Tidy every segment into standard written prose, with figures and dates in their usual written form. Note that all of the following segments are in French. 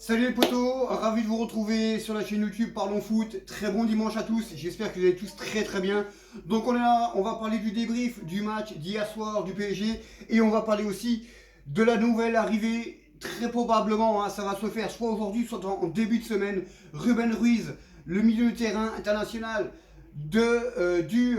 Salut les potos, ravi de vous retrouver sur la chaîne YouTube Parlons Foot. Très bon dimanche à tous, j'espère que vous allez tous très bien. Donc on est là, on va parler du débrief du match d'hier soir du PSG et on va parler aussi de la nouvelle arrivée. Très probablement, ça va se faire soit aujourd'hui, soit en début de semaine. Ruben Ruiz, le milieu de terrain international du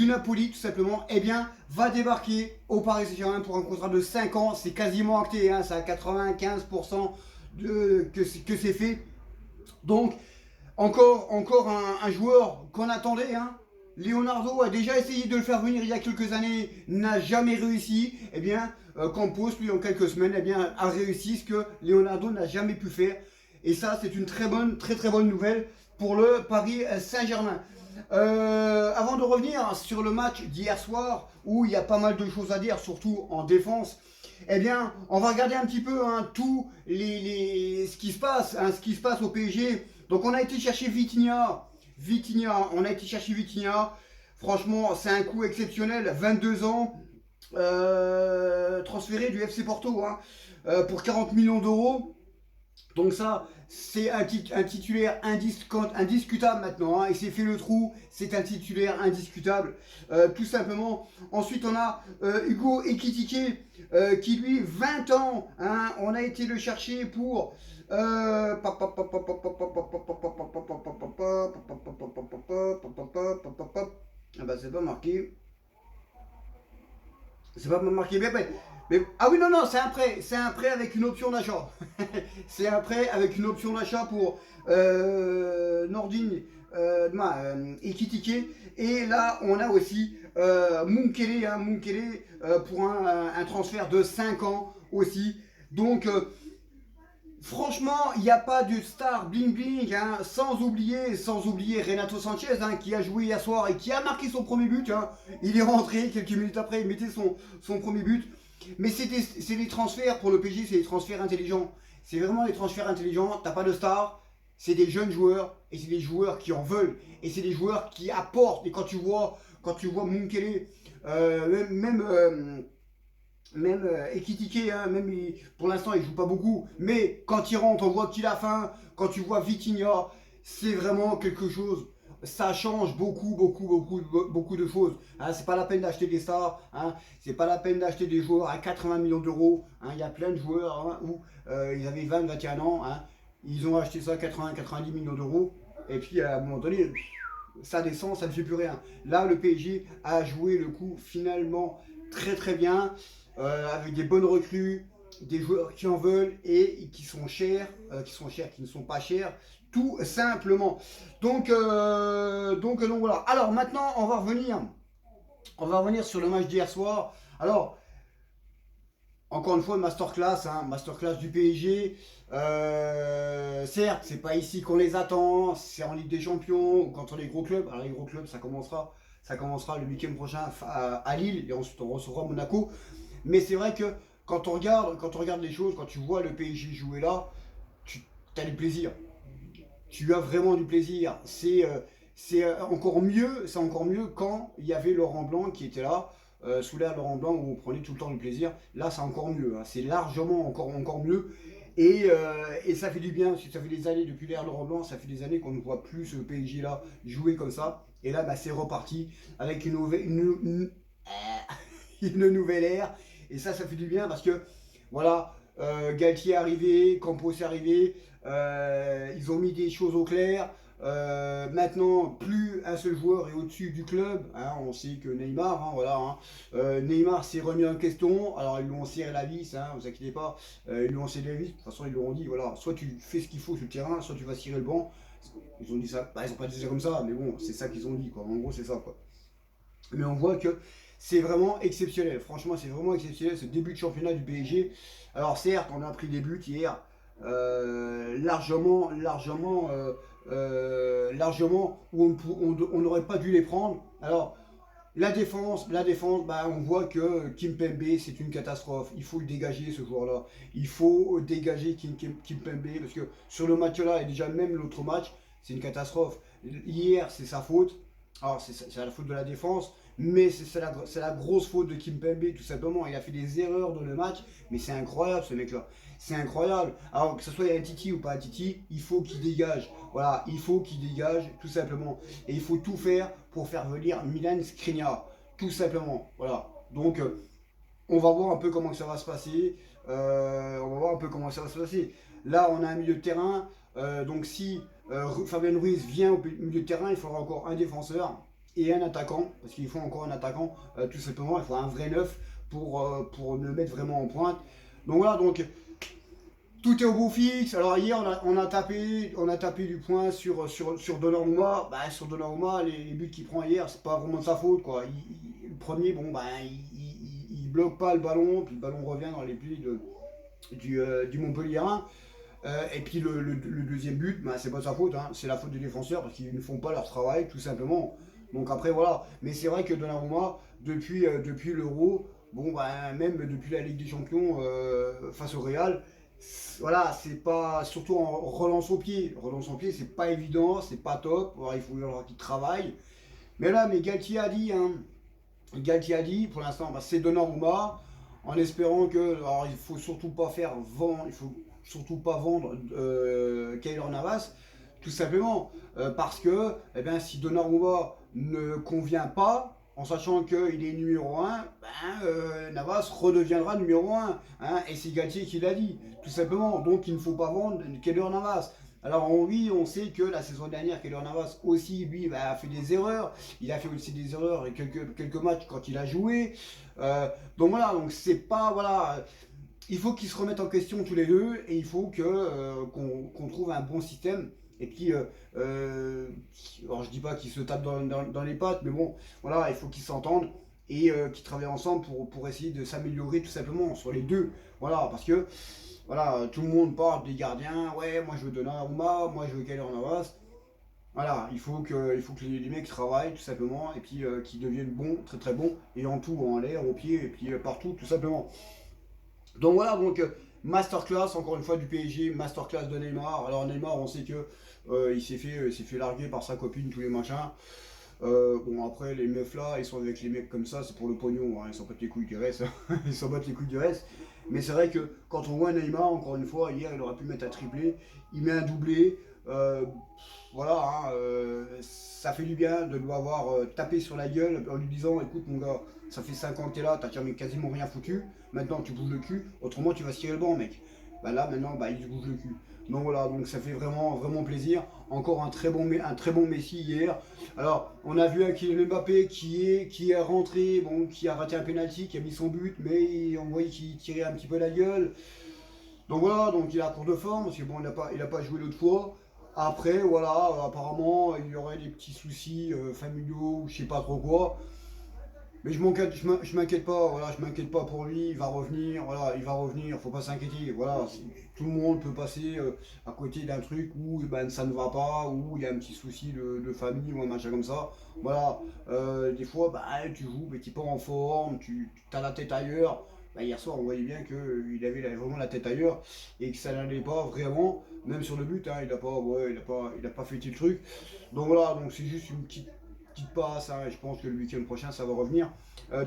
Napoli tout simplement, eh bien, va débarquer au Paris Saint-Germain pour un contrat de 5 ans. C'est quasiment acté, c'est à 95% que c'est fait. Donc, encore un joueur qu'on attendait. Leonardo a déjà essayé de le faire venir il y a quelques années, n'a jamais réussi. Eh bien, Campos, lui, en quelques semaines, eh bien, a réussi ce que Leonardo n'a jamais pu faire. Et ça, c'est une très bonne nouvelle pour le Paris Saint-Germain. Avant de revenir sur le match d'hier soir, où il y a pas mal de choses à dire, surtout en défense, eh bien, on va regarder un petit peu tout ce qui se passe au PSG. Donc, on a été chercher Vitinha. On a été chercher Vitinha. Franchement, c'est un coup exceptionnel. 22 ans, transféré du FC Porto pour 40 millions d'euros. Donc ça, c'est un titulaire indiscutable maintenant. Il s'est fait le trou, c'est un titulaire indiscutable, tout simplement. Ensuite, on a Hugo Ekitike, qui lui, 20 ans, on a été le chercher pour... ah bah c'est pas marqué. C'est pas marqué bien. Ah oui, non, c'est un prêt. C'est un prêt avec une option d'achat. C'est un prêt avec une option d'achat pour Nordin Ekitike. Et là, on a aussi Munkele pour un transfert de 5 ans aussi. Donc, franchement, il n'y a pas de star bling bling, sans oublier Renato Sanchez, qui a joué hier soir et qui a marqué son premier but. Il est rentré quelques minutes après, il mettait son premier but. Mais c'est des transferts pour le PSG, c'est des transferts intelligents. C'est vraiment des transferts intelligents. T'as pas de star, c'est des jeunes joueurs et c'est des joueurs qui en veulent et c'est des joueurs qui apportent. Et quand tu vois Munkele, même Ekitike, pour l'instant il joue pas beaucoup, mais quand il rentre, on voit qu'il a faim. Quand tu vois Vitinha, c'est vraiment quelque chose. Ça change beaucoup de choses. C'est pas la peine d'acheter des stars, c'est pas la peine d'acheter des joueurs à 80 millions d'euros. Il y a plein de joueurs où ils avaient 20-21 ans, ils ont acheté ça à 80-90 millions d'euros, et puis à un moment donné, ça descend, ça ne fait plus rien. Là, le PSG a joué le coup finalement très bien, avec des bonnes recrues, des joueurs qui en veulent et qui sont chers, qui ne sont pas chers, tout simplement. Donc voilà. Alors maintenant, on va revenir sur le match d'hier soir. Alors, encore une fois, masterclass du PSG. Certes, c'est pas ici qu'on les attend, c'est en Ligue des Champions ou contre les gros clubs. Alors les gros clubs, ça commencera le week-end prochain à Lille et ensuite on recevra Monaco. Mais c'est vrai que quand on regarde les choses, quand tu vois le PSG jouer là, tu as du plaisir. Tu as vraiment du plaisir. C'est encore mieux quand il y avait Laurent Blanc qui était là, sous l'air Laurent Blanc, où on prenait tout le temps du plaisir. Là, c'est encore mieux. C'est largement encore mieux. Et ça fait du bien, parce que ça fait des années, depuis l'ère Laurent Blanc, ça fait des années qu'on ne voit plus ce PSG là jouer comme ça. Et là, c'est reparti avec une nouvelle ère. Et ça fait du bien parce que, voilà, Galtier est arrivé, Campos est arrivé, ils ont mis des choses au clair. Maintenant, plus un seul joueur est au-dessus du club. On sait que Neymar, Neymar s'est remis en question. Alors, ils lui ont serré la vis, ne vous inquiétez pas. Ils lui ont serré la vis. De toute façon, ils lui ont dit voilà, soit tu fais ce qu'il faut sur le terrain, soit tu vas cirer le banc. Ils ont dit ça. Ils n'ont pas dit ça comme ça, mais bon, c'est ça qu'ils ont dit, quoi. En gros, c'est ça, quoi. Mais on voit que c'est vraiment exceptionnel. Franchement, c'est vraiment exceptionnel ce début de championnat du PSG. Alors certes, on a pris des buts hier, largement où on n'aurait pas dû les prendre. Alors la défense, on voit que Kimpembe, c'est une catastrophe. Il faut le dégager, ce joueur-là. Il faut dégager Kimpembe, parce que sur le match-là, et déjà même l'autre match, c'est une catastrophe. Hier, c'est sa faute. Alors, c'est la faute de la défense, Mais c'est la grosse faute de Kimpembe, tout simplement. Il a fait des erreurs dans le match, mais c'est incroyable ce mec-là. C'est incroyable. Alors que ce soit un Titi ou pas un Titi, il faut qu'il dégage. Voilà, il faut qu'il dégage, tout simplement. Et il faut tout faire pour faire venir Milan Skriniar, tout simplement. Voilà. Donc, on va voir un peu comment ça va se passer. On va voir un peu comment ça va se passer. Là, on a un milieu de terrain. Donc, si Fabien Ruiz vient au milieu de terrain, il faudra encore un défenseur et un attaquant. Parce qu'il faut encore un attaquant, tout simplement. Il faut un vrai neuf pour le mettre vraiment en pointe. Donc voilà, donc tout est au beau fixe. Alors hier, on a tapé du poing sur Donnarumma. Bah, sur Donnarumma, les buts qu'il prend hier, c'est pas vraiment de sa faute, quoi. Le premier, bon, bah, il bloque pas le ballon, puis le ballon revient dans les plis du Montpellierin. Et puis le deuxième but, bah, c'est pas de sa faute, hein. C'est la faute des défenseurs parce qu'ils ne font pas leur travail, tout simplement. Donc après, voilà. Mais c'est vrai que Donnarumma, depuis l'Euro, bon, bah, même depuis la Ligue des Champions face au Real, voilà, c'est pas. Surtout en relance au pied. Relance au pied, c'est pas évident, c'est pas top. Alors, il faut alors qu'il travaille. Mais Galtier a dit, hein, Galtier a dit, pour l'instant, bah, c'est Donnarumma, en espérant que. Alors, il faut surtout pas faire vendre. Il faut surtout pas vendre Keylor Navas, tout simplement. Parce que, eh bien, si Donnarumma ne convient pas, en sachant qu'il est numéro un, ben, Navas redeviendra numéro un, hein, et c'est Galtier qui l'a dit, tout simplement. Donc il ne faut pas vendre Keylor Navas. Alors oui, on sait que la saison dernière, Keylor Navas aussi, lui, bah, a fait des erreurs. Il a fait aussi des erreurs et quelques matchs quand il a joué. Donc voilà, donc c'est pas, voilà, il faut qu'ils se remettent en question tous les deux et il faut qu'on trouve un bon système. Et puis, alors je dis pas qu'ils se tapent dans les pattes, mais bon, voilà, il faut qu'ils s'entendent et qu'ils travaillent ensemble pour essayer de s'améliorer tout simplement sur les deux. Voilà, parce que voilà, tout le monde parle des gardiens. Ouais, moi je veux Donnarumma, moi je veux Keylor Navas. Voilà, il faut que les mecs travaillent tout simplement et puis qu'ils deviennent bons, très très bons, et en tout, en l'air, au pied et puis partout, tout simplement. Donc voilà, donc masterclass encore une fois du PSG, masterclass de Neymar. Alors Neymar, on sait que il s'est fait larguer par sa copine, tous les machins. Bon après les meufs là, ils sont avec les mecs comme ça, c'est pour le pognon, hein, ils s'en battent les couilles du reste, ils s'en battent les couilles du reste. Mais c'est vrai que quand on voit Neymar, encore une fois, hier il aurait pu mettre un triplé, il met un doublé. euh, voilà, hein, ça fait du bien de lui avoir tapé sur la gueule en lui disant écoute mon gars, ça fait 5 ans que t'es là, t'as quasiment rien foutu, maintenant tu bouges le cul, autrement tu vas se tirer le banc mec. Bah là maintenant bah, il se bouge le cul. Donc voilà, donc ça fait vraiment, vraiment plaisir. Encore un très bon Messi hier. Alors, on a vu un Kylian Mbappé qui est rentré, bon, qui a raté un penalty, qui a mis son but, mais on voyait qu'il tirait un petit peu la gueule. Donc voilà, donc il est à court de forme, parce que bon, il a pas joué l'autre fois. Après, voilà, apparemment, il y aurait des petits soucis familiaux, ou je sais pas trop quoi. Mais je m'inquiète pas, voilà, je m'inquiète pas pour lui, il va revenir, voilà, il va revenir, faut pas s'inquiéter, voilà, tout le monde peut passer à côté d'un truc où ben, ça ne va pas, où il y a un petit souci de famille ou un machin comme ça, voilà, des fois, bah, tu joues, mais tu n'es pas en forme, tu as la tête ailleurs, bah, hier soir on voyait bien qu'il avait vraiment la tête ailleurs et que ça n'allait pas vraiment, même sur le but, hein, il a pas fêté le truc, donc voilà, donc c'est juste une petite passe, hein, et je pense que le week-end prochain ça va revenir.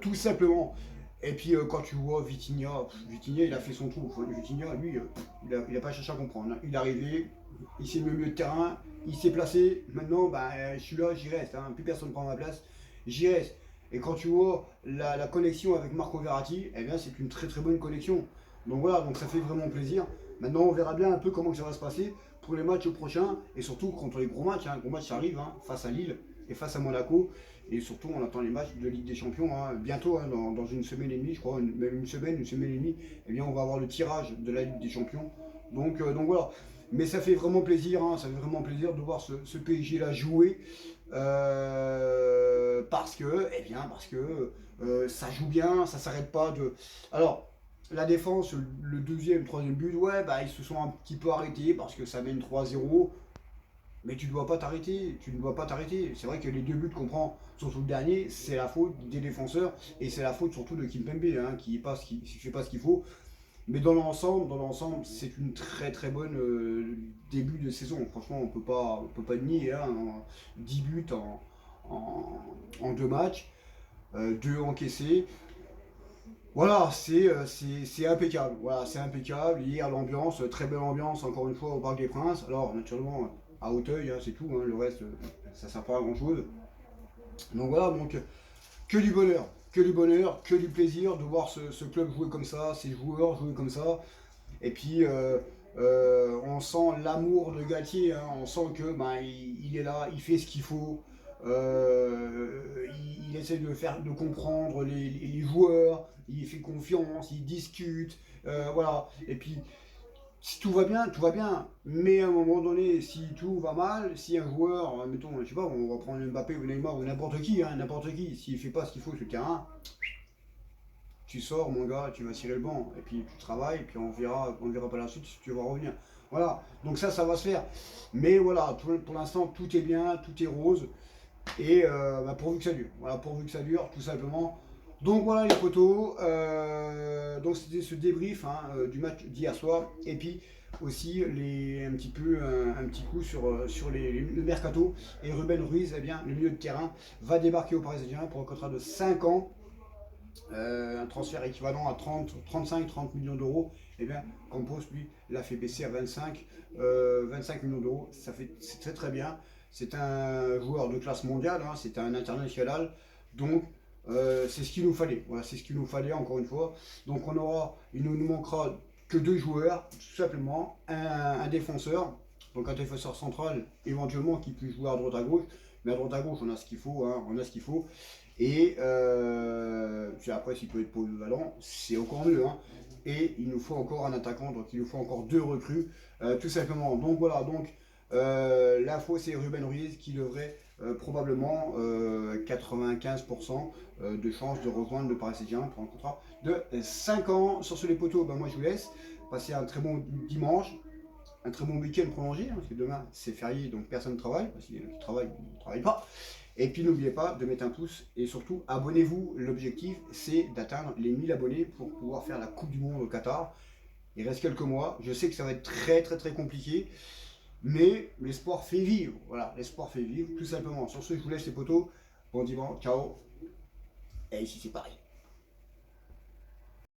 Tout simplement. Et puis quand tu vois Vitinha il a fait son trou. Vitinha, lui, il a pas cherché à comprendre, hein. Il est arrivé, il s'est mis au milieu de terrain, il s'est placé. Maintenant, bah, je suis là, j'y reste, hein. Plus personne ne prend ma place, j'y reste. Et quand tu vois la connexion avec Marco Verratti, eh bien c'est une très très bonne connexion. Donc voilà, donc ça fait vraiment plaisir. Maintenant, on verra bien un peu comment ça va se passer pour les matchs prochains et surtout contre les gros matchs. Hein. Gros match arrive, hein, face à Lille et face à Monaco. Et surtout, on attend les matchs de Ligue des Champions, hein. Bientôt, hein, dans une semaine et demie, je crois, même une semaine et demie, eh bien, on va avoir le tirage de la Ligue des Champions. Donc voilà. Mais ça fait vraiment plaisir, hein, ça fait vraiment plaisir de voir ce PSG là jouer. Parce que ça joue bien, ça s'arrête pas de. Alors, la défense, le deuxième, troisième but, ouais, bah, ils se sont un petit peu arrêtés parce que ça mène 3-0. Mais tu ne dois pas t'arrêter, tu ne dois pas t'arrêter. C'est vrai que les deux buts qu'on prend, surtout le dernier, c'est la faute des défenseurs et c'est la faute surtout de Kimpembe, hein, qui ne fait pas ce qu'il faut. Mais dans l'ensemble, c'est une très très bonne début de saison. Franchement, on peut pas nier, hein, 10 buts en deux matchs. 2 encaissés. Voilà, c'est impeccable. Voilà, c'est impeccable. Hier, l'ambiance, très belle ambiance, encore une fois, au Parc des Princes. Alors, naturellement, à Hauteuil, hein, c'est tout. Hein, le reste, ça ne sert pas à grand-chose. Donc voilà, donc que du bonheur, que du bonheur, que du plaisir de voir ce club jouer comme ça, ces joueurs jouer comme ça. Et puis, on sent l'amour de Galtier, hein, on sent que ben, il est là, il fait ce qu'il faut. Il essaie de comprendre les joueurs, il fait confiance, il discute, voilà. Et puis, si tout va bien, tout va bien. Mais à un moment donné, si tout va mal, si un joueur, mettons, je sais pas, on va prendre Mbappé ou Neymar ou n'importe qui, s'il fait pas ce qu'il faut sur le terrain, tu sors, mon gars, tu vas cirer le banc, et puis tu travailles, puis on verra par la suite si tu vas revenir. Voilà, donc ça va se faire. Mais voilà, pour l'instant, tout est bien, tout est rose, et bah, pourvu que ça dure. Voilà, pourvu que ça dure, tout simplement. Donc voilà les potos, donc c'était ce débrief hein, du match d'hier soir, et puis aussi un petit coup sur le mercato. Et Ruben Ruiz, eh bien, le milieu de terrain, va débarquer au Paris Saint-Germain pour un contrat de 5 ans. Un transfert équivalent à 35-30 millions d'euros, et bien Campos lui l'a fait baisser à 25 millions d'euros. C'est très très bien. C'est un joueur de classe mondiale, hein, c'est un international, donc c'est ce qu'il nous fallait. Voilà, c'est ce qu'il nous fallait encore une fois. Donc il ne nous manquera que 2 joueurs, tout simplement, un défenseur, donc un défenseur central éventuellement qui puisse jouer à droite à gauche. Mais à droite à gauche, on a ce qu'il faut, hein, on a ce qu'il faut. Et après, s'il peut être polyvalent, c'est encore mieux. Hein. Et il nous faut encore un attaquant, donc il nous faut encore 2 recrues, tout simplement. Donc voilà, donc l'info c'est Ruben Ruiz qui devrait probablement 95% de chances de rejoindre le Paris Saint-Germain pour un contrat de 5 ans. Sur ce les poteaux, ben moi je vous laisse. Passer un très bon dimanche, un très bon week-end prolongé, hein, parce que demain c'est férié, donc personne ne travaille, parce qu'il y en a qui travaillent, ils ne travaillent pas. Et puis n'oubliez pas de mettre un pouce et surtout abonnez-vous. L'objectif c'est d'atteindre les 1000 abonnés pour pouvoir faire la Coupe du Monde au Qatar. Il reste quelques mois, je sais que ça va être très très très compliqué, mais l'espoir fait vivre. Voilà, l'espoir fait vivre tout simplement. Sur ce, je vous laisse les potos. Bon dimanche, ciao. Et ici c'est pareil.